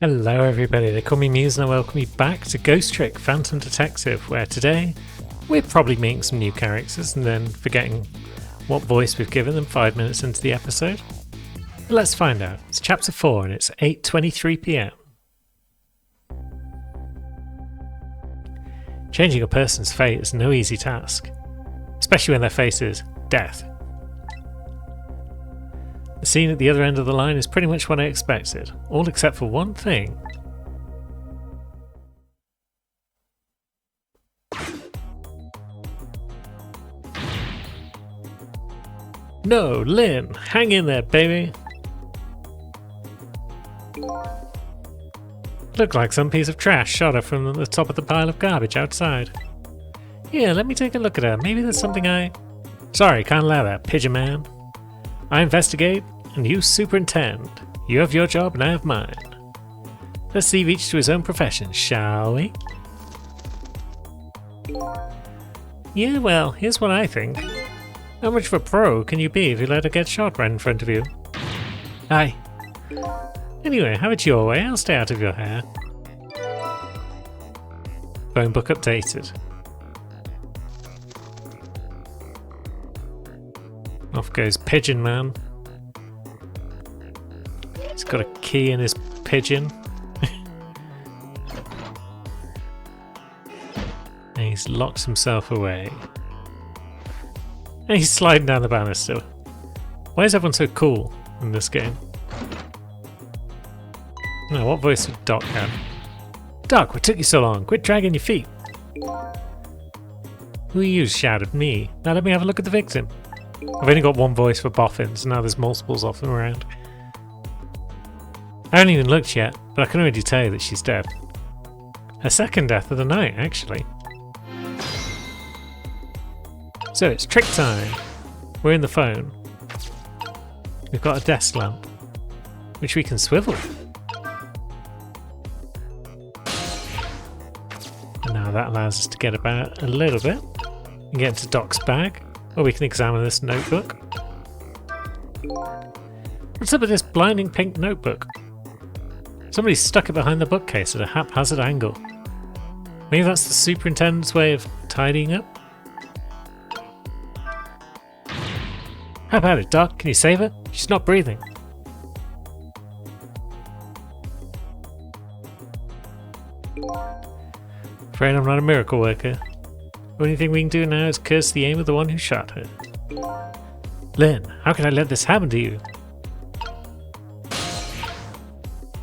Hello everybody, they call me Muse and I welcome you back to Ghost Trick Phantom Detective, where today we're probably meeting some new characters and then forgetting what voice we've given them 5 minutes into the episode. But let's find out. It's chapter 4 and it's 8:23 PM. Changing a person's fate is no easy task, especially when their face is death. The scene at the other end of the line is pretty much what I expected, all except for one thing. No, Lynn, hang in there, baby. Looked like some piece of trash shot her from the top of the pile of garbage outside. Here, let me take a look at her. Maybe there's something I... Sorry, can't allow that, pigeon man. I investigate, and you superintend. You have your job, and I have mine. Let's leave each to his own profession, shall we? Yeah, well, here's what I think. How much of a pro can you be if you let her get shot right in front of you? Aye. Anyway, have it your way, I'll stay out of your hair. Phone book updated. Off goes Pigeon Man. He's got a key in his pigeon. And he's locked himself away. And he's sliding down the banister. Why is everyone so cool in this game? Now, what voice would Doc have? Doc, what took you so long? Quit dragging your feet. Who you shouted? Me. Now let me have a look at the victim. I've only got one voice for boffins, now there's multiples of them around. I haven't even looked yet, but I can already tell you that she's dead. Her second death of the night, actually. So it's trick time. We're in the phone. We've got a desk lamp, which we can swivel. And now that allows us to get about a little bit and get into Doc's bag. Or we can examine this notebook. What's up with this blinding pink notebook? Somebody stuck it behind the bookcase at a haphazard angle. Maybe that's the superintendent's way of tidying up? How about it, Doc? Can you save her? She's not breathing. Afraid I'm not a miracle worker. The only thing we can do now is curse the aim of the one who shot her. Lynn, how could I let this happen to you?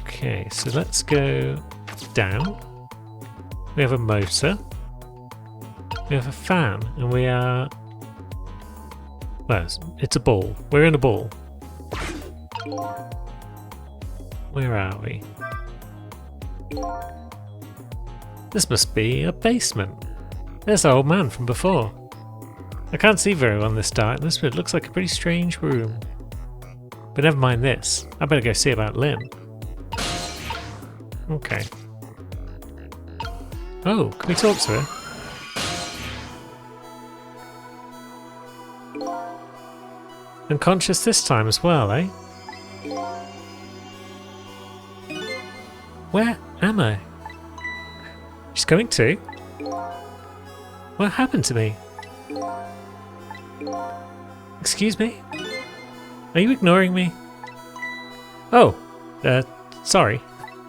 Okay, so let's go down. We have a motor. We have a fan, and we are... Well, it's a ball. We're in a ball. Where are we? This must be a basement. There's our old man from before. I can't see very well in this darkness, but it looks like a pretty strange room. But never mind this. I better go see about Lynn. Okay. Oh, can we talk to her? Unconscious this time as well, eh? Where am I? She's coming too. What happened to me? Excuse me? Are you ignoring me? Oh, sorry.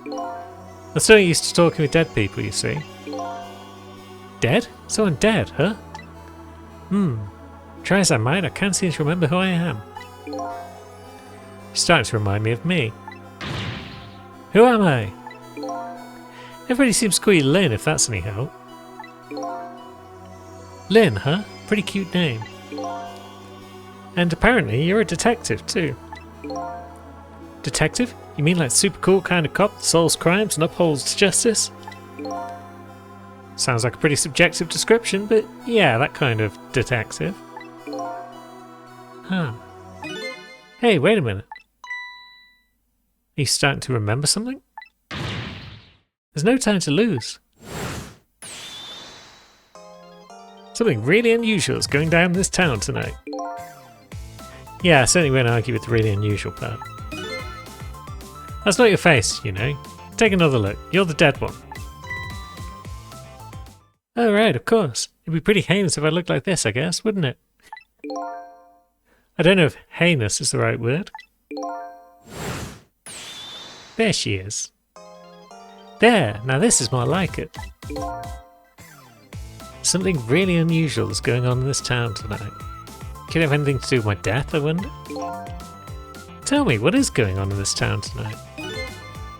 I'm still used to talking with dead people, you see. Dead? Someone dead, huh? Try as I might, I can't seem to remember who I am. You're starting to remind me of me. Who am I? Everybody seems to call you Lynn, if that's any help. Lynn, huh? Pretty cute name. And apparently you're a detective too. Detective? You mean like super cool kind of cop that solves crimes and upholds justice? Sounds like a pretty subjective description, but yeah, that kind of detective. Huh. Hey, wait a minute. Are you starting to remember something? There's no time to lose. Something really unusual is going down in this town tonight. Yeah, I certainly won't argue with the really unusual part. That's not your face, you know. Take another look. You're the dead one. Oh, right, of course. It'd be pretty heinous if I looked like this, I guess, wouldn't it? I don't know if heinous is the right word. There she is. There, now this is more like it. Something really unusual is going on in this town tonight. Could it have anything to do with my death, I wonder? Tell me, what is going on in this town tonight?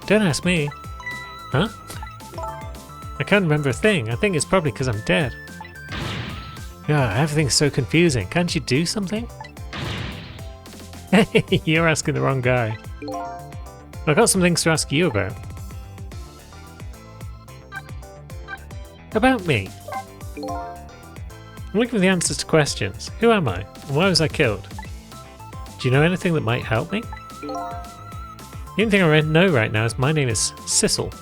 Don't ask me. Huh? I can't remember a thing. I think it's probably because I'm dead. Yeah, everything's so confusing. Can't you do something? Hey, you're asking the wrong guy. I've got some things to ask you about. About me. I'm looking for the answers to questions. Who am I? And why was I killed? Do you know anything that might help me? The only thing I know right now is my name is Sissel.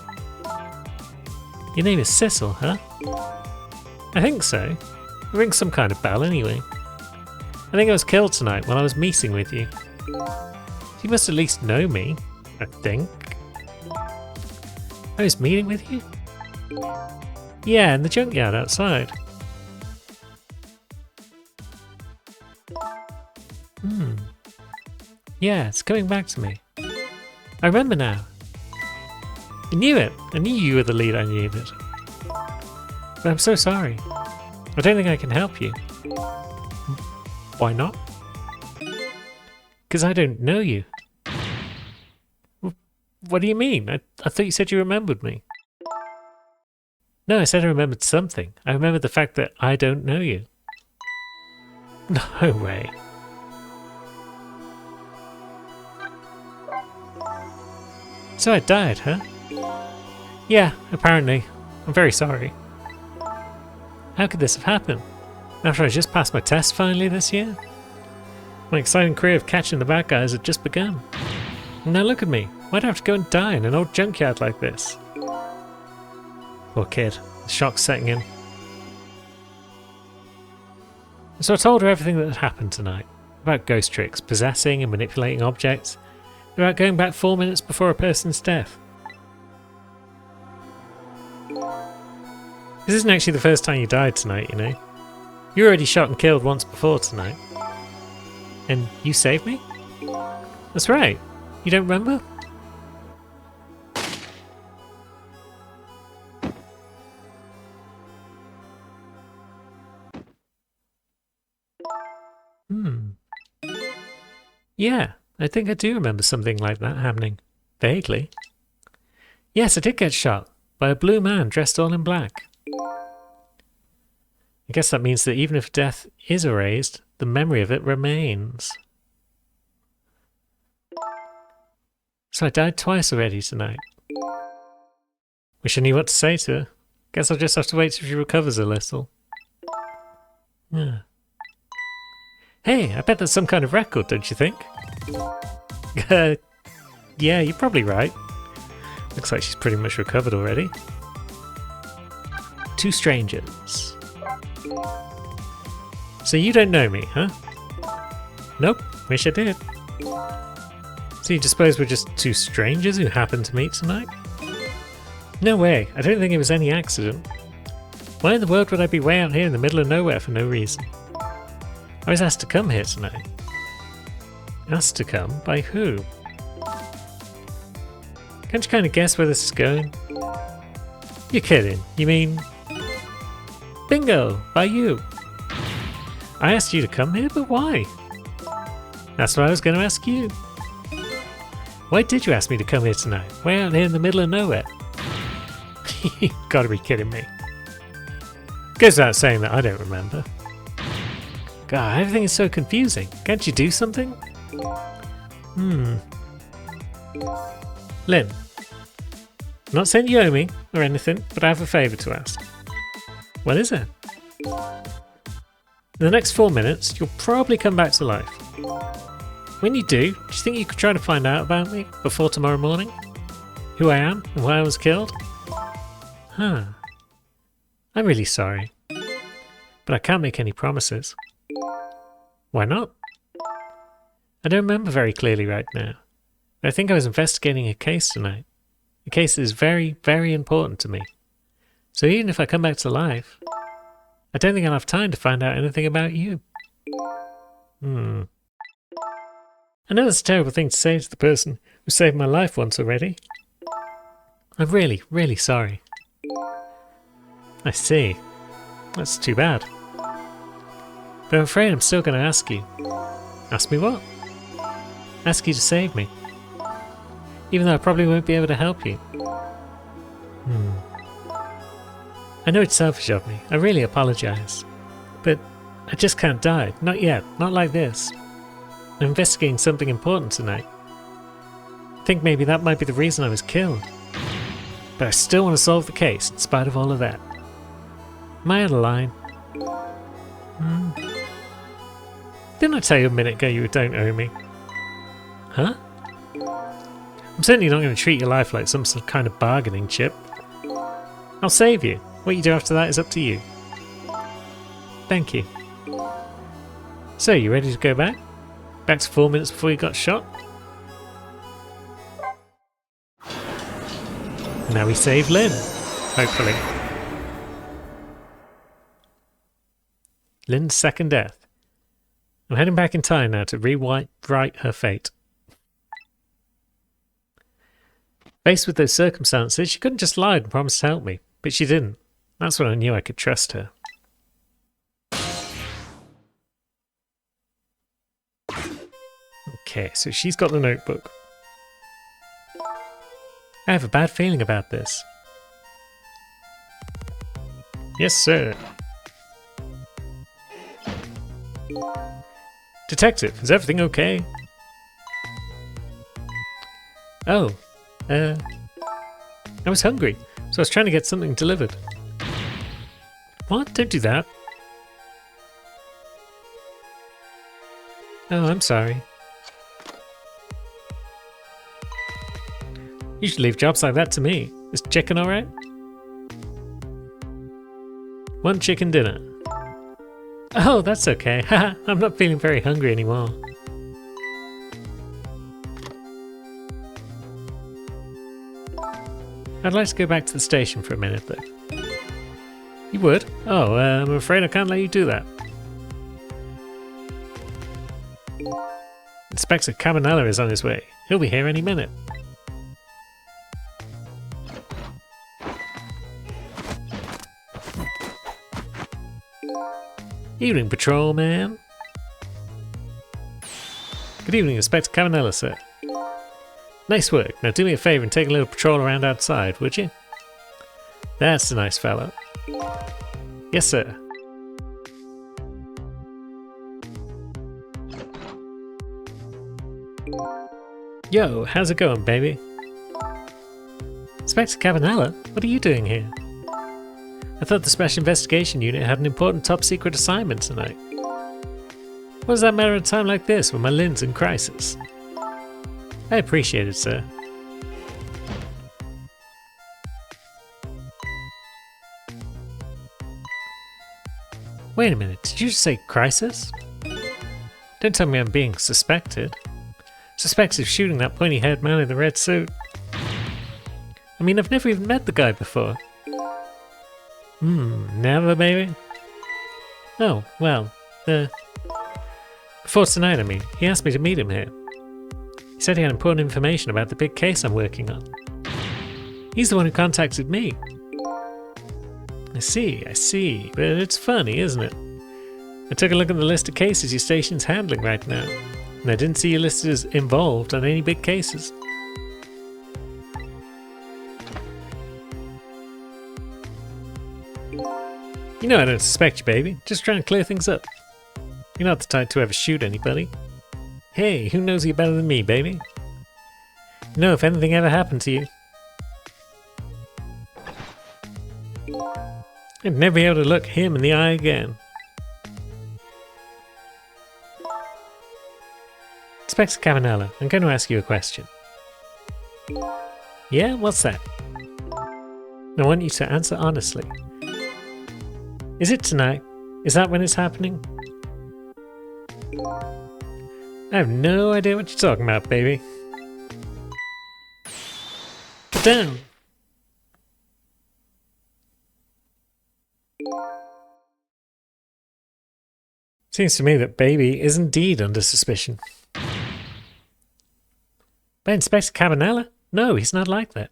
Your name is Sissel, huh? I think so. It rings some kind of bell anyway. I think I was killed tonight while I was meeting with you. You must at least know me, I think. I was meeting with you? Yeah, in the junkyard outside. Yeah, it's coming back to me. I remember now. I knew it. I knew you were the lead. I knew it. But I'm so sorry. I don't think I can help you. Why not? Because I don't know you. What do you mean? I thought you said you remembered me. No, I said I remembered something. I remembered the fact that I don't know you. No way. So I died, huh? Yeah, apparently. I'm very sorry. How could this have happened? After I just passed my test finally this year? My exciting career of catching the bad guys had just begun. And now look at me. Why'd I have to go and die in an old junkyard like this? Poor kid. The shock's setting in. So I told her everything that had happened tonight. About ghost tricks, possessing and manipulating objects. About going back 4 minutes before a person's death. This isn't actually the first time you died tonight, you know. You were already shot and killed once before tonight. And you saved me? That's right. You don't remember? Yeah, I think I do remember something like that happening. Vaguely. Yes, I did get shot by a blue man dressed all in black. I guess that means that even if death is erased, the memory of it remains. So I died twice already tonight. Wish I knew what to say to her. Guess I'll just have to wait till she recovers a little. Yeah. Hey, I bet that's some kind of record, don't you think? Yeah, you're probably right. Looks like she's pretty much recovered already. Two strangers. So you don't know me, huh? Nope, wish I did. So you just suppose we're just two strangers who happened to meet tonight? No way, I don't think it was any accident. Why in the world would I be way out here in the middle of nowhere for no reason? I was asked to come here tonight. Asked to come? By who? Can't you kind of guess where this is going? You're kidding. You mean... Bingo! By you. I asked you to come here, but why? That's what I was going to ask you. Why did you ask me to come here tonight? Way out here in the middle of nowhere? You gotta be kidding me. Goes without saying that I don't remember. God, everything is so confusing. Can't you do something? Lynn. I'm not saying you owe me or anything, but I have a favour to ask. What is it? In the next 4 minutes, you'll probably come back to life. When you do you think you could try to find out about me before tomorrow morning? Who I am and why I was killed? Huh. I'm really sorry. But I can't make any promises. Why not? I don't remember very clearly right now. I think I was investigating a case tonight. The case is very, very important to me. So even if I come back to life, I don't think I'll have time to find out anything about you. I know it's a terrible thing to say to the person who saved my life once already. I'm really, really sorry. I see. That's too bad. But I'm afraid I'm still going to ask you. Ask me what? Ask you to save me. Even though I probably won't be able to help you. I know it's selfish of me. I really apologize. But I just can't die. Not yet. Not like this. I'm investigating something important tonight. I think maybe that might be the reason I was killed. But I still want to solve the case in spite of all of that. Am I out of line? Didn't I tell you a minute ago you don't owe me? Huh? I'm certainly not going to treat your life like some sort of kind of bargaining chip. I'll save you. What you do after that is up to you. Thank you. So, you ready to go back? Back to 4 minutes before you got shot? Now we save Lynn. Hopefully. Lynn's second death. I'm heading back in time now to rewrite her fate. Faced with those circumstances, she couldn't just lie and promise to help me, but she didn't. That's when I knew I could trust her. Okay, so she's got the notebook. I have a bad feeling about this. Yes, sir. Detective, is everything okay? Oh, I was hungry, so I was trying to get something delivered. What? Don't do that. Oh, I'm sorry. You should leave jobs like that to me. Is chicken alright? One chicken dinner. Oh, that's okay. Haha, I'm not feeling very hungry anymore. I'd like to go back to the station for a minute, though. You would? Oh, I'm afraid I can't let you do that. Inspector Cabanela is on his way. He'll be here any minute. Evening, patrolman. Good evening, Inspector Cabanela, sir. Nice work. Now do me a favour and take a little patrol around outside, would you? That's a nice fellow. Yes, sir. Yo, how's it going, baby? Inspector Cabanela, what are you doing here? I thought the Special Investigation Unit had an important top-secret assignment tonight. What does that matter at a time like this when my Lynn's in crisis? I appreciate it, sir. Wait a minute, did you just say crisis? Don't tell me I'm being suspected. Suspected of shooting that pointy-haired man in the red suit. I mean, I've never even met the guy before. Never, baby? Oh, well, before tonight, I mean, he asked me to meet him here. He said he had important information about the big case I'm working on. He's the one who contacted me. I see, but it's funny, isn't it? I took a look at the list of cases your station's handling right now, and I didn't see you listed as involved on any big cases. You know I don't suspect you, baby. Just trying to clear things up. You're not the type to ever shoot anybody. Hey, who knows you better than me, baby? You know, if anything ever happened to you, I'd never be able to look him in the eye again. Inspector Cabanela, I'm going to ask you a question. Yeah, what's that? I want you to answer honestly. Is it tonight? Is that when it's happening? I have no idea what you're talking about, baby. down. Seems to me that Baby is indeed under suspicion. But Inspector Cabanela? No, he's not like that.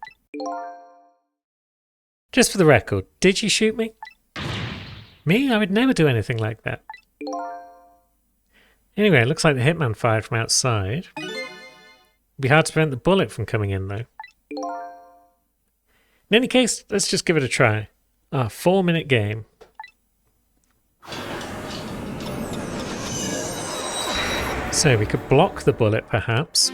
Just for the record, did you shoot me? Me? I would never do anything like that. Anyway, it looks like the hitman fired from outside. It'd be hard to prevent the bullet from coming in, though. In any case, let's just give it a try. Our 4-minute game. So we could block the bullet, perhaps.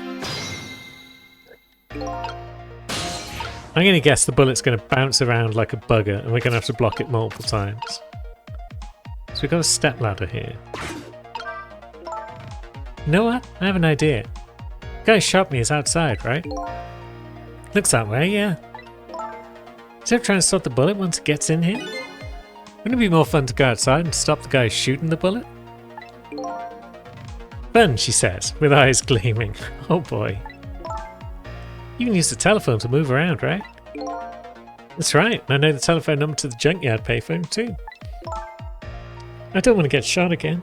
I'm going to guess the bullet's going to bounce around like a bugger, and we're going to have to block it multiple times. So we've got a step ladder here. You know what? I have an idea. The guy who shot me is outside, right? Looks that way, yeah. Instead of trying to stop the bullet once it gets in here, wouldn't it be more fun to go outside and stop the guy shooting the bullet? Fun, she says, with eyes gleaming. Oh boy. You can use the telephone to move around, right? That's right, and I know the telephone number to the junkyard payphone too. I don't want to get shot again.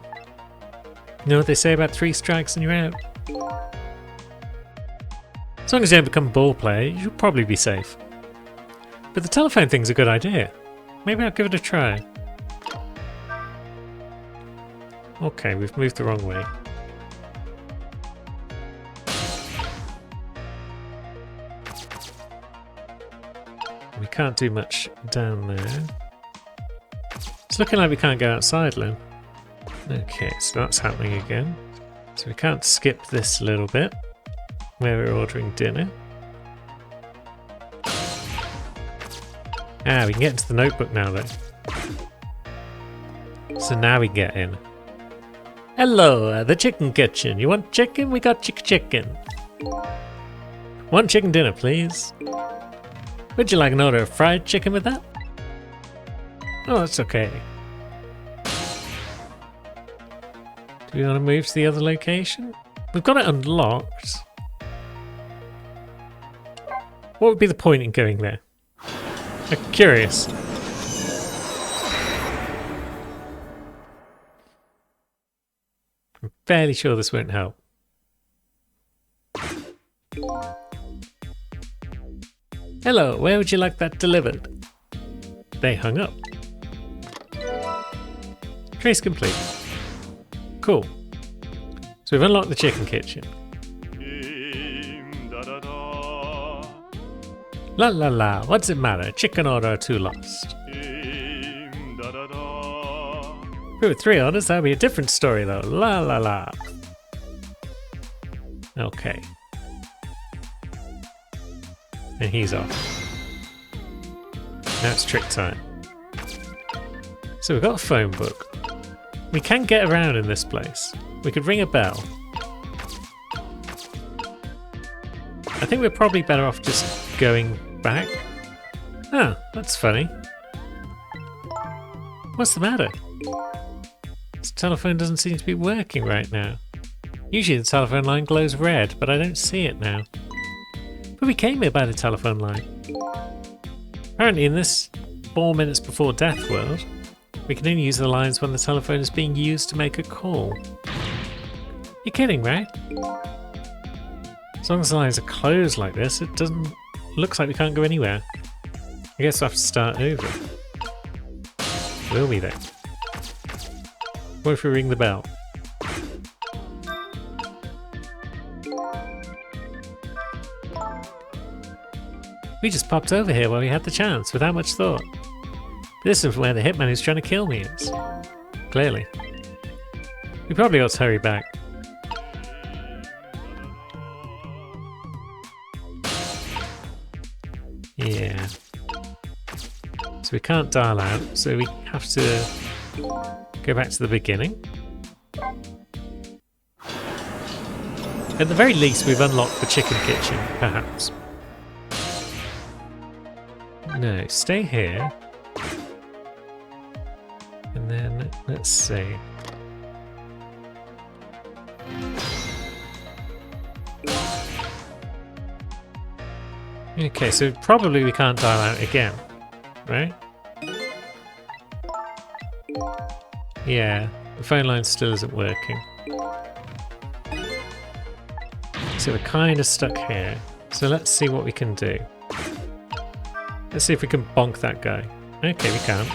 You know what they say about 3 strikes and you're out? As long as you don't become a ball player, you'll probably be safe. But the telephone thing's a good idea. Maybe I'll give it a try. Okay, we've moved the wrong way. We can't do much down there. It's looking like we can't go outside, Lynn. Okay, so that's happening again. So we can't skip this little bit where we're ordering dinner. Ah, we can get into the notebook now though. So now we get in. Hello, the chicken kitchen. You want chicken? We got chicken. 1 chicken dinner, please. Would you like an order of fried chicken with that? Oh, that's okay. Do we want to move to the other location? We've got it unlocked. What would be the point in going there? I'm curious. I'm fairly sure this won't help. Hello, where would you like that delivered? They hung up. Trace complete. Cool. So we've unlocked the chicken kitchen. La la la, what's it matter? Chicken order or 2 lost. If we were 3 orders, that would be a different story though. La la la. Okay. And he's off. Now it's trick time. So we've got a phone book. We can get around in this place. We could ring a bell. I think we're probably better off just going back. Ah, that's funny. What's the matter? This telephone doesn't seem to be working right now. Usually the telephone line glows red, but I don't see it now. But we came here by the telephone line. Apparently in this 4 minutes before death world, we can only use the lines when the telephone is being used to make a call. You're kidding, right? As long as the lines are closed like this, it doesn't... looks like we can't go anywhere. I guess we'll have to start over. Will we then? What if we ring the bell? We just popped over here while we had the chance, without much thought. This is where the hitman who's trying to kill me is. Clearly. We probably ought to hurry back. Yeah. So we can't dial out, so we have to go back to the beginning. At the very least, we've unlocked the chicken kitchen, perhaps. No, stay here. And then, let's see. Okay, so probably we can't dial out again, right? Yeah, the phone line still isn't working. So we're kind of stuck here. So let's see what we can do. Let's see if we can bonk that guy. Okay, we can.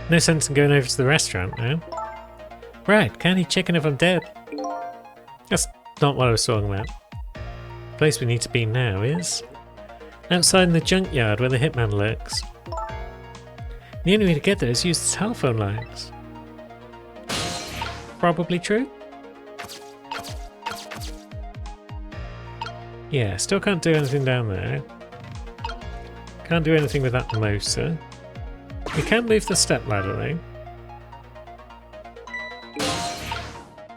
No sense in going over to the restaurant now. Right, can't eat chicken if I'm dead. That's not what I was talking about. The place we need to be now is outside in the junkyard where the hitman lurks. The only way to get there is use the telephone lines. Probably true? Yeah, still can't do anything down there. Can't do anything with that motor. We can move the stepladder though.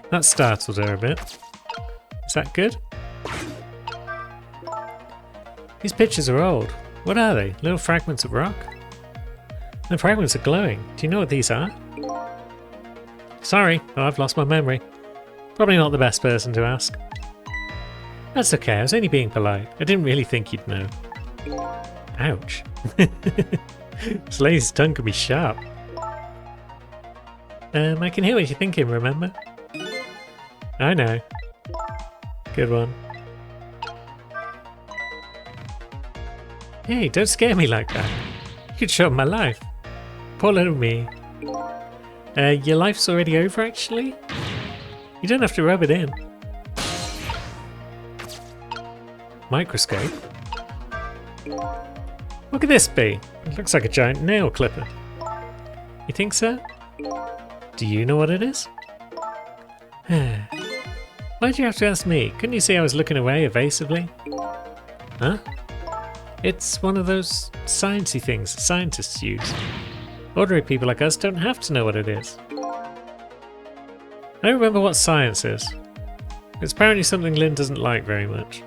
That startled her a bit. Is that good? These pictures are old. What are they? Little fragments of rock? The fragments are glowing. Do you know what these are? Sorry, I've lost my memory. Probably not the best person to ask. That's okay, I was only being polite. I didn't really think you'd know. Ouch. This lady's tongue can be sharp. I can hear what you're thinking, remember? I know. Good one. Hey, don't scare me like that. You could show my life. Poor little me. Your life's already over, actually? You don't have to rub it in. Microscope? What could this be? It looks like a giant nail clipper. You think so? Do you know what it is? Why'd you have to ask me? Couldn't you see I was looking away evasively? Huh? It's one of those sciencey things scientists use. Ordinary people like us don't have to know what it is. I don't remember what science is. It's apparently something Lynn doesn't like very much.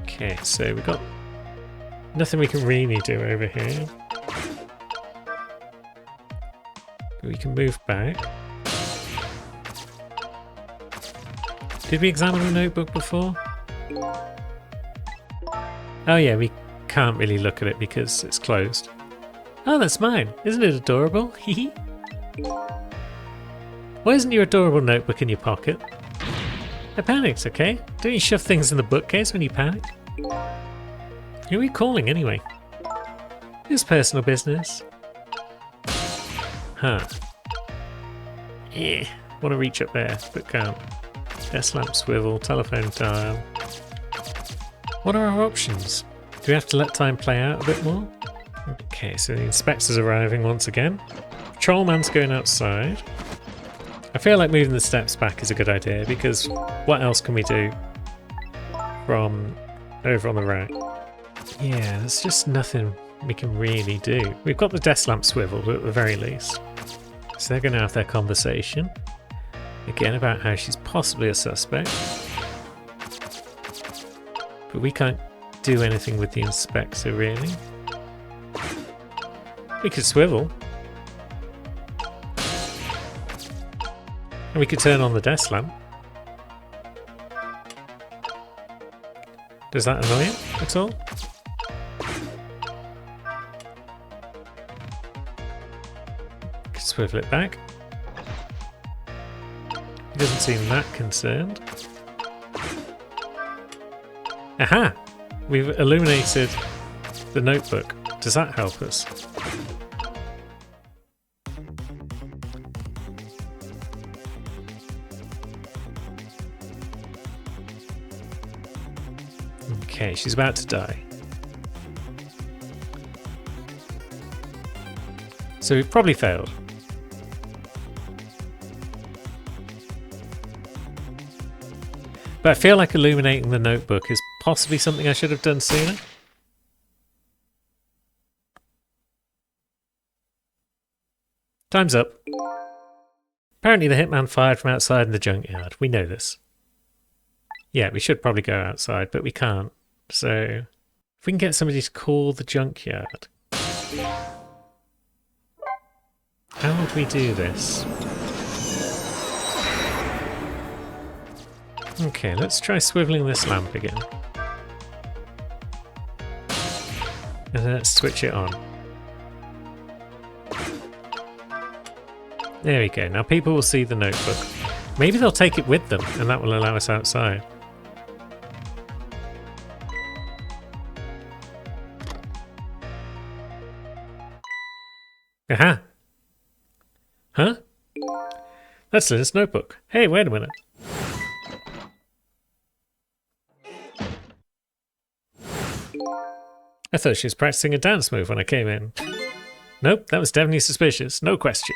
Okay, so we've got nothing we can really do over here. We can move back. Did we examine the notebook before? Oh yeah, we can't really look at it because it's closed. Oh, that's mine. Isn't it adorable? Hehe. Why isn't your adorable notebook in your pocket? I panicked, okay? Don't you shove things in the bookcase when you panic? Who are we calling anyway? It's personal business. Huh. Want to reach up there, but can't. Desk lamp swivel, telephone dial. What are our options? Do we have to let time play out a bit more? Okay, so the inspector's arriving once again. Patrolman's going outside. I feel like moving the steps back is a good idea because what else can we do from over on the right? Yeah, there's just nothing we can really do. We've got the desk lamp swiveled at the very least. So they're going to have their conversation. Again, about how she's possibly a suspect. But we can't do anything with the inspector, really. We could swivel. And we could turn on the desk lamp. Does that annoy him at all? Could swivel it back. He doesn't seem that concerned. Aha! We've illuminated the notebook. Does that help us? Okay, she's about to die. So we've probably failed. But I feel like illuminating the notebook is possibly something I should have done sooner. Time's up. Apparently the hitman fired from outside in the junkyard. We know this. Yeah, we should probably go outside, but we can't. So, if we can get somebody to call the junkyard. How would we do this? Okay, let's try swiveling this lamp again. And then let's switch it on. There we go. Now people will see the notebook. Maybe they'll take it with them, and that will allow us outside. Aha! Huh? That's Lynn's notebook. Hey, wait a minute. I thought she was practicing a dance move when I came in. Nope, that was definitely suspicious. No question.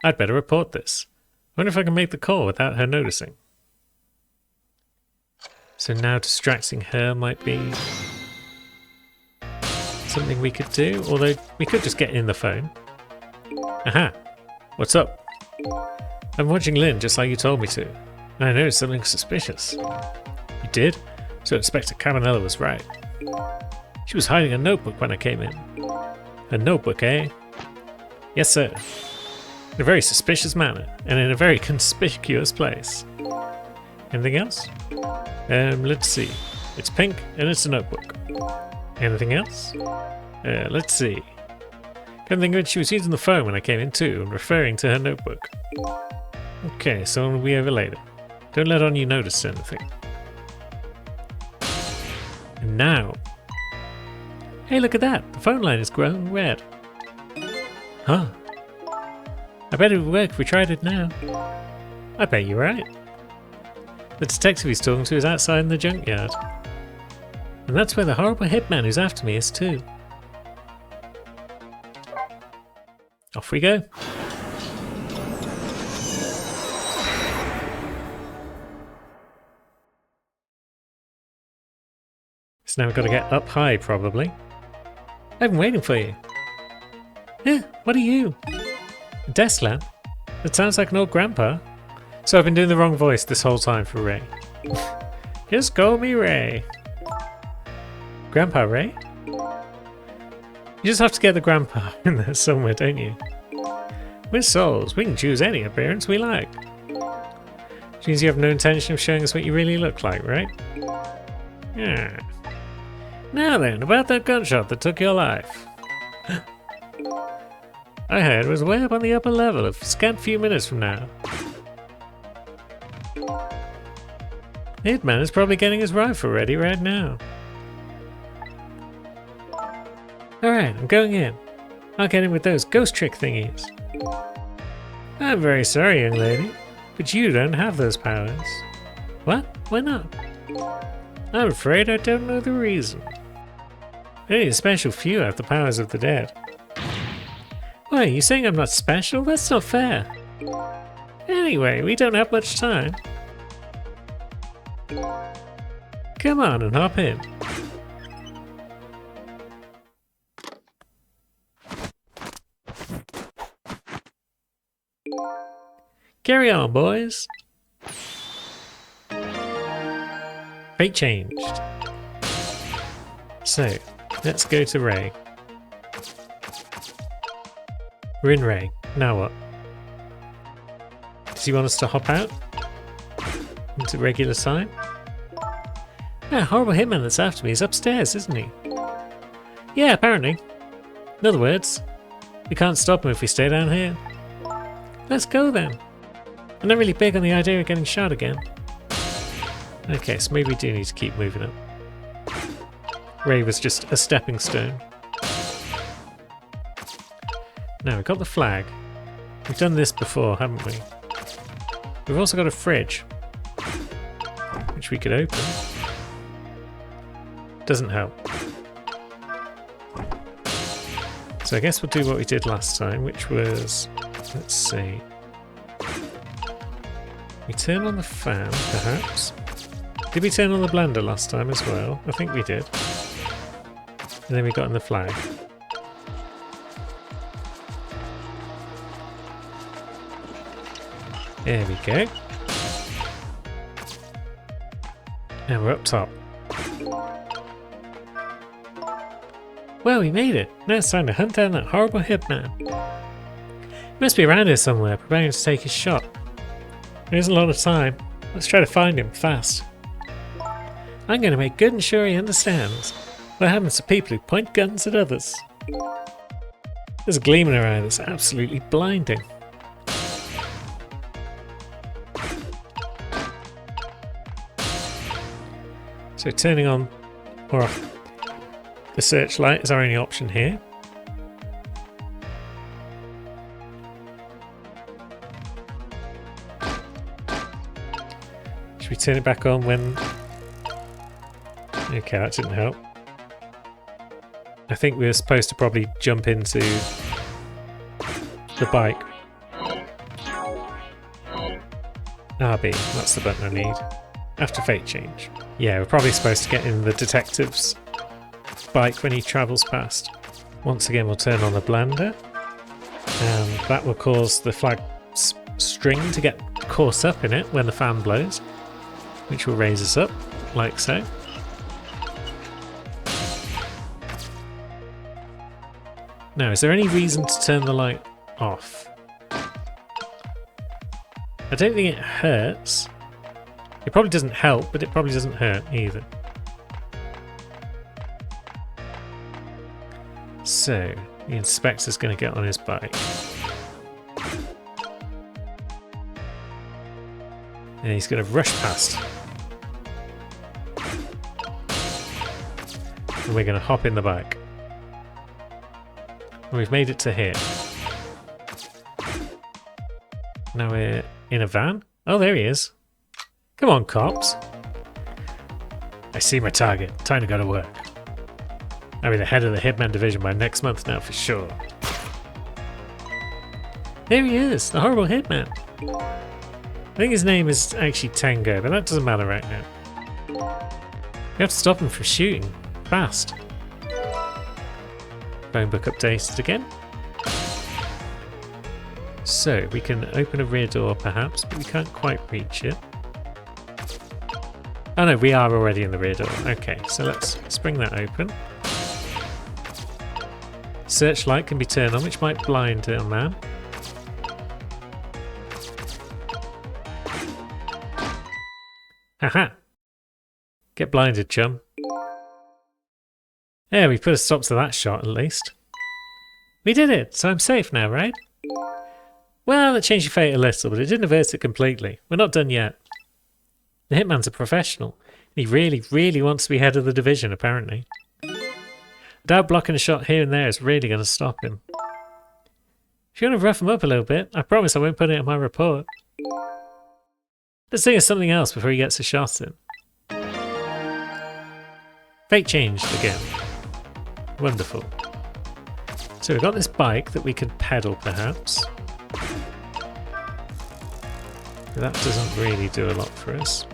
I'd better report this. Wonder if I can make the call without her noticing. So now distracting her might be something we could do, although we could just get in the phone. Aha! What's up? I'm watching Lynn just like you told me to, and I noticed something suspicious. You did? So Inspector Cabanela was right. She was hiding a notebook when I came in. A notebook, eh? Yes, sir. In a very suspicious manner, and in a very conspicuous place. Anything else? Let's see. It's pink, and it's a notebook. Anything else? Let's see. Come think of it, she was using the phone when I came in too, and referring to her notebook. Okay, so we'll be over later. Don't let on you notice anything. And now... Hey, look at that! The phone line is glowing red. Huh? I bet it would work if we tried it now. I bet you're right. The detective he's talking to is outside in the junkyard. And that's where the horrible hitman who's after me is too. Off we go. So now we've got to get up high, probably. I've been waiting for you. Yeah, what are you? A desk lamp? That sounds like an old grandpa. So I've been doing the wrong voice this whole time for Ray. Just call me Ray. Grandpa Ray? You just have to get the grandpa in there somewhere, don't you? We're souls. We can choose any appearance we like. Which means you have no intention of showing us what you really look like, right? Yeah. Now then, about that gunshot that took your life. I heard it was way up on the upper level, a scant few minutes from now. The hitman is probably getting his rifle ready right now. Alright, I'm going in. I'll get in with those ghost trick thingies. I'm very sorry, young lady, but you don't have those powers. What? Why not? I'm afraid I don't know the reason. Only a special few have the powers of the dead. Why, are you saying I'm not special? That's not fair. Anyway, we don't have much time. Come on and hop in. Carry on, boys. Fate changed. So, let's go to Ray. We're in Ray. Now what? Does he want us to hop out? Into regular time? That horrible hitman that's after me is upstairs, isn't he? Yeah, apparently. In other words, we can't stop him if we stay down here. Let's go then. I'm not really big on the idea of getting shot again. Okay, so maybe we do need to keep moving up. Ray was just a stepping stone. Now we've got the flag. We've done this before, haven't we? We've also got a fridge, which we could open. Doesn't help. So I guess we'll do what we did last time, which was, let's see. We turn on the fan, perhaps. Did we turn on the blender last time as well? I think we did. And then we got in the flag. There we go. And we're up top. Well, we made it. Now it's time to hunt down that horrible hitman. He must be around here somewhere, preparing to take his shot. There isn't a lot of time. Let's try to find him fast. I'm going to make good and sure he understands what happens to people who point guns at others. There's a gleam in her eye that's absolutely blinding. So turning on or off the searchlight is our only option here. Should we turn it back on when... Okay, that didn't help. I think we were supposed to probably jump into the bike. RB, that's the button I need. After fate change. Yeah, we're probably supposed to get in the detective's bike when he travels past. Once again, we'll turn on the blender. And that will cause the flag string to get caught up in it when the fan blows. Which will raise us up, like so. Now, is there any reason to turn the light off? I don't think it hurts. It probably doesn't help, but it probably doesn't hurt either. So, the inspector's going to get on his bike. And he's going to rush past. And we're going to hop in the bike. And we've made it to here. Now we're in a van. Oh, there he is. Come on, cops. I see my target. Time to go to work. I'll be the head of the Hitman division by next month now for sure. There he is, the horrible Hitman. I think his name is actually Tango, but that doesn't matter right now. We have to stop him from shooting. Fast. Phone book updated again. So, we can open a rear door perhaps, but we can't quite reach it. Oh no, we are already in the rear door. Okay, so let's bring that open. Searchlight can be turned on, which might blind a man. Haha! Get blinded, chum. There, we put a stop to that shot at least. We did it, so I'm safe now, right? Well, it changed your fate a little, but it didn't avert it completely. We're not done yet. The Hitman's a professional. He really, really wants to be head of the division, apparently. I doubt blocking a shot here and there is really going to stop him. If you want to rough him up a little bit, I promise I won't put it in my report. Let's think of something else before he gets a shot in. Fate changed again. Wonderful. So we've got this bike that we can pedal, perhaps. That doesn't really do a lot for us.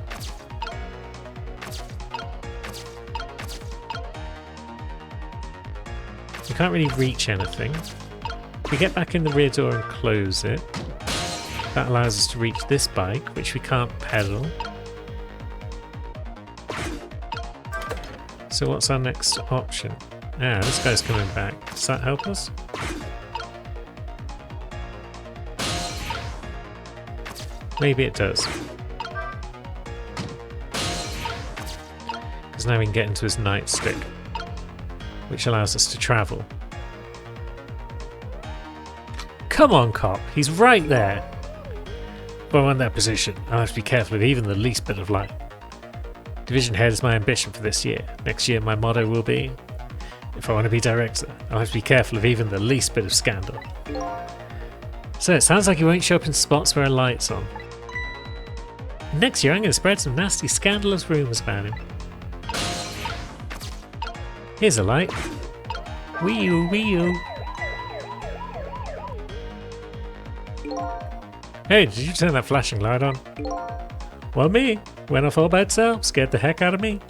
We can't really reach anything. If we get back in the rear door and close it, that allows us to reach this bike, which we can't pedal. So what's our next option? Ah, this guy's coming back. Does that help us? Maybe it does. Because now we can get into his nightstick, which allows us to travel. Come on, cop. He's right there. But I'm in that position. I'll have to be careful of even the least bit of light. Division head is my ambition for this year. Next year my motto will be, if I want to be director, I'll have to be careful of even the least bit of scandal. So it sounds like he won't show up in spots where a light's on. Next year I'm going to spread some nasty scandalous rumours about him. Here's a light. Wee-oo, wee-oo. Hey, did you turn that flashing light on? Well, me. Went off all by itself, scared the heck out of me.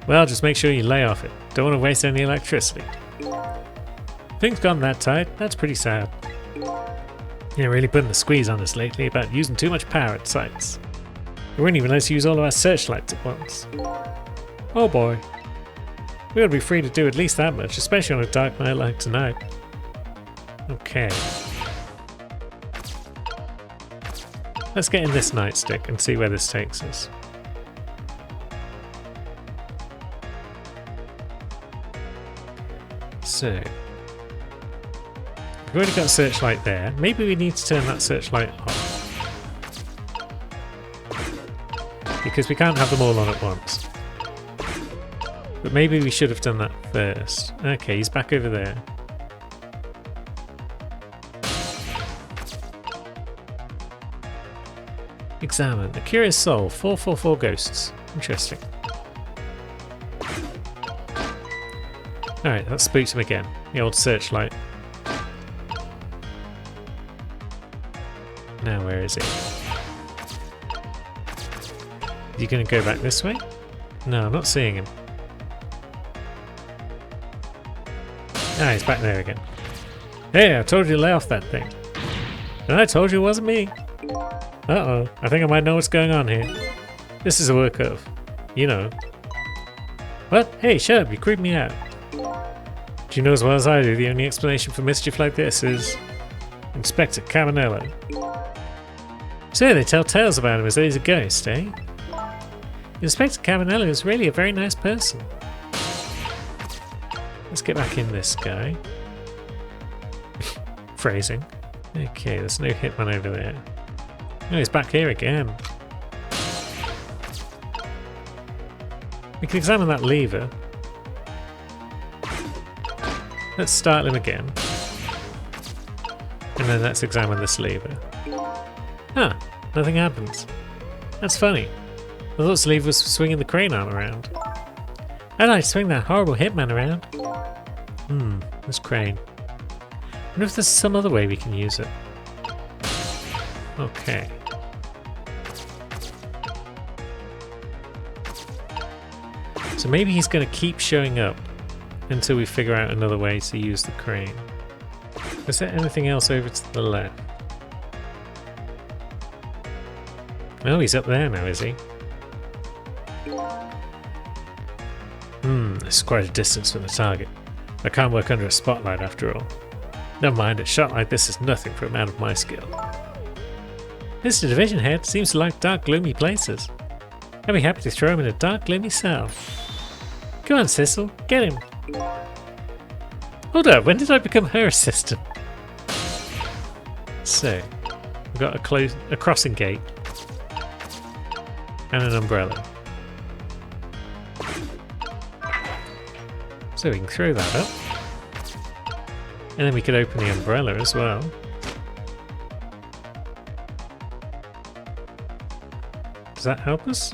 Well, just make sure you lay off it. Don't want to waste any electricity. Things gone that tight, that's pretty sad. Yeah, really putting the squeeze on us lately about using too much power at sites. We wouldn't even let us use all of our searchlights at once. Oh boy. We ought to be free to do at least that much, especially on a dark night like tonight. Let's get in this nightstick and see where this takes us. So, we've already got a searchlight there. Maybe we need to turn that searchlight off. Because we can't have them all on at once. But maybe we should have done that first. Okay, he's back over there. Examine. A curious soul. 444 ghosts. Interesting. Alright, that spooked him again. The old searchlight. Now where is he? Is he going to go back this way? No, I'm not seeing him. Ah, he's back there again. Hey, I told you to lay off that thing. And I told you it wasn't me. Uh-oh, I think I might know what's going on here. This is a work of, you know. What? Hey, shut up, you creep me out. Do you know as well as I do, the only explanation for mischief like this is Inspector Cabanello. So they tell tales about him as though he's a ghost, eh? Inspector Cabanello is really a very nice person. Let's get back in this guy. Phrasing. Okay, there's no hitman over there. Oh, he's back here again. We can examine that lever. Let's start him again. And then let's examine this lever. Ah, nothing happens. That's funny. I thought this lever was swinging the crane arm around. I'd like to swing that horrible hitman around. This crane. I wonder if there's some other way we can use it. Okay. So maybe he's going to keep showing up until we figure out another way to use the crane. Is there anything else over to the left? Oh, he's up there now, is he? This is quite a distance from the target. I can't work under a spotlight after all. Never mind, a shot like this is nothing for a man of my skill. Mr. Division Head seems to like dark, gloomy places. I'd be happy to throw him in a dark, gloomy cell. Come on, Sissel, get him. Hold up, when did I become her assistant? So, we've got a crossing gate and an umbrella. So we can throw that up. And then we could open the umbrella as well. Does that help us?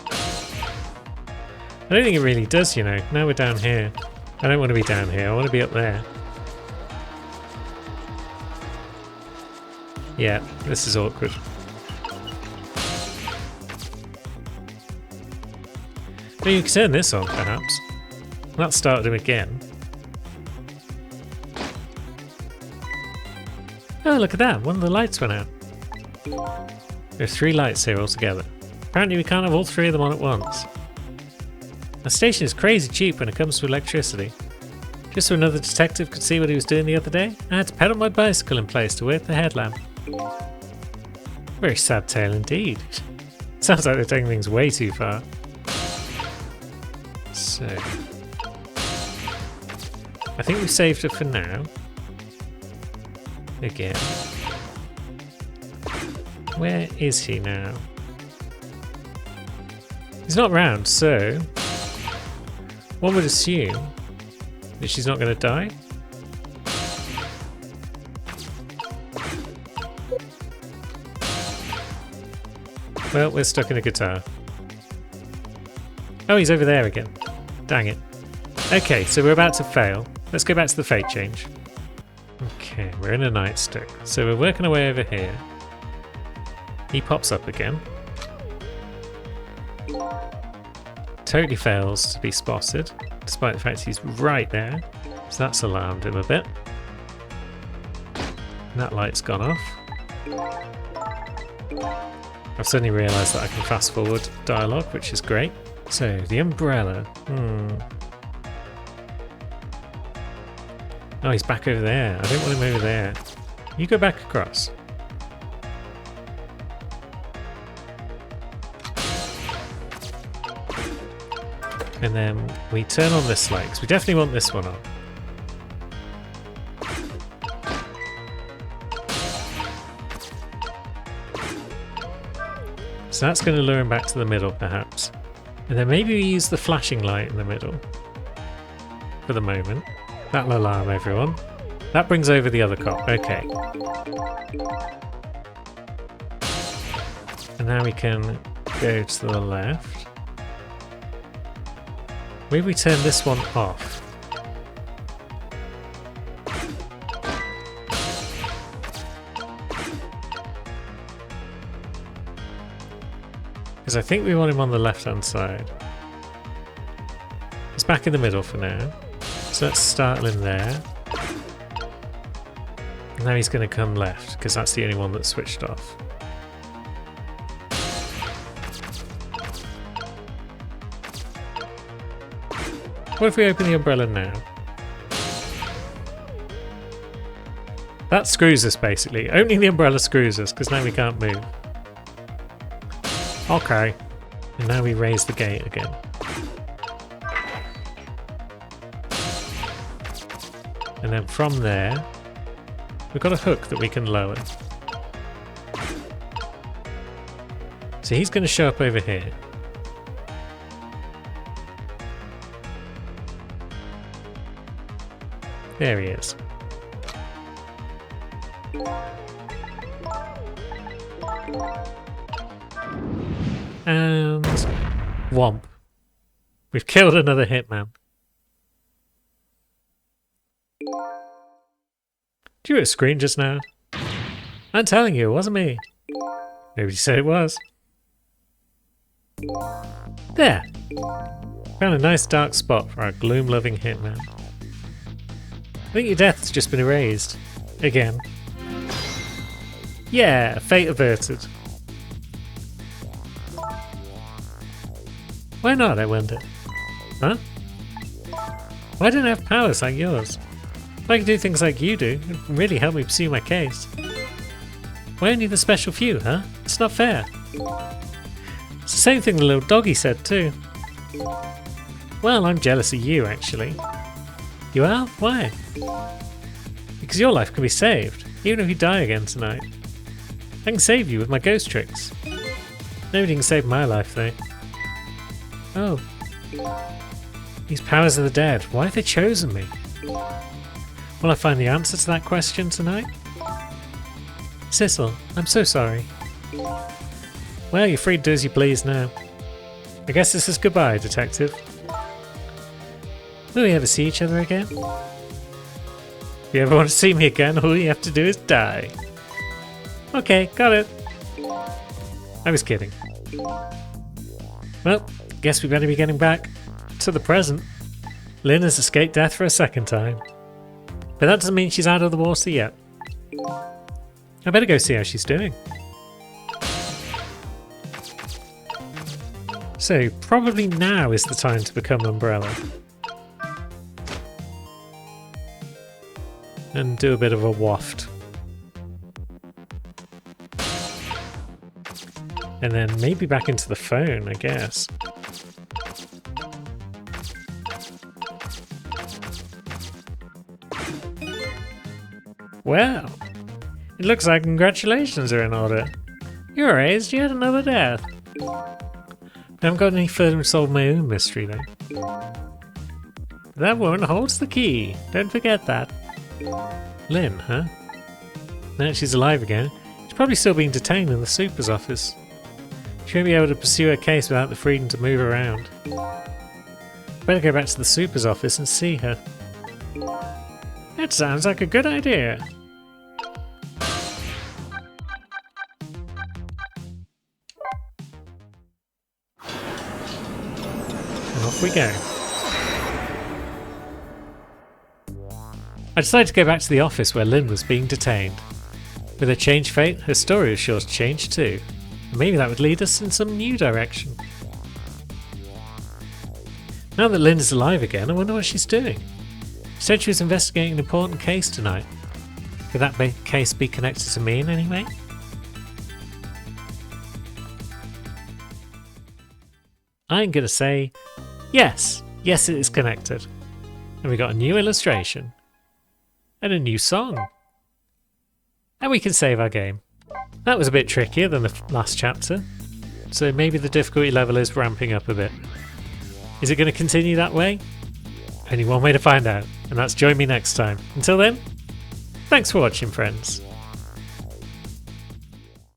I don't think it really does, you know. Now we're down here. I don't want to be down here. I want to be up there. Yeah, this is awkward. But you can turn this on, perhaps. That started him again. Oh, look at that. One of the lights went out. There are 3 lights here altogether. Apparently we can't have all 3 of them on at once. The station is crazy cheap when it comes to electricity. Just so another detective could see what he was doing the other day, I had to pedal my bicycle in place to work the headlamp. Very sad tale indeed. Sounds like they're taking things way too far. So... I think we've saved it for now. Again. Where is he now? He's not round, so... one would assume that she's not going to die. Well, we're stuck in a guitar. Oh, he's over there again. Dang it. Okay, so we're about to fail. Let's go back to the fate change. Okay, we're in a nightstick. So we're working our way over here. He pops up again. Totally fails to be spotted, despite the fact he's right there. So that's alarmed him a bit. And that light's gone off. I've suddenly realised that I can fast forward dialogue, which is great. So, the umbrella. Oh, he's back over there. I don't want him over there. You go back across. And then we turn on this light, because we definitely want this one on. So that's going to lure him back to the middle, perhaps. And then maybe we use the flashing light in the middle. For the moment. That'll alarm everyone. That brings over the other cop. Okay. And now we can go to the left. Maybe we turn this one off. Because I think we want him on the left-hand side. He's back in the middle for now. So let's startle him there. And now he's going to come left, because that's the only one that's switched off. What if we open the umbrella now? That screws us, basically. Opening the umbrella screws us, because now we can't move. Okay. And now we raise the gate again. And then from there, we've got a hook that we can lower. So he's going to show up over here. There he is. And whomp. We've killed another hitman. Did you hit a screen just now? I'm telling you, it wasn't me. Nobody said it was. There. Found a nice dark spot for our gloom-loving hitman. I think your death's just been erased. Again. Yeah, fate averted. Why not, I wonder? Huh? Why don't I have powers like yours? If I could do things like you do, it would really help me pursue my case. Why only the special few, huh? It's not fair. It's the same thing the little doggy said too. Well, I'm jealous of you, actually. You are? Why? Because your life can be saved, even if you die again tonight. I can save you with my ghost tricks. Nobody can save my life, though. Oh. These powers of the dead, why have they chosen me? Will I find the answer to that question tonight? Sissel, I'm so sorry. Well, you're free to do as you please now. I guess this is goodbye, Detective. Will we ever see each other again? If you ever want to see me again, all you have to do is die. Okay, got it. I was kidding. Well, guess we better be getting back to the present. Lynn has escaped death for a second time. But that doesn't mean she's out of the water yet. I better go see how she's doing. So, probably now is the time to become Umbrella. And do a bit of a waft. And then maybe back into the phone, I guess. Well, it looks like congratulations are in order. You were raised, you had another death. I haven't got any further to solve my own mystery though. That woman holds the key, don't forget that. Lynn, huh? Now that she's alive again, she's probably still being detained in the super's office. She won't be able to pursue her case without the freedom to move around. Better go back to the super's office and see her. That sounds like a good idea. And off we go. I decided to go back to the office where Lynn was being detained. With her changed fate, her story was sure to change too. And maybe that would lead us in some new direction. Now that Lynn is alive again, I wonder what she's doing. She said she was investigating an important case tonight. Could that case be connected to me in any way? I'm gonna say Yes, yes it is connected. And we got a new illustration. And a new song. And we can save our game. That was a bit trickier than the last chapter. So maybe the difficulty level is ramping up a bit. Is it going to continue that way? Only one way to find out, and that's join me next time. Until then, thanks for watching, friends.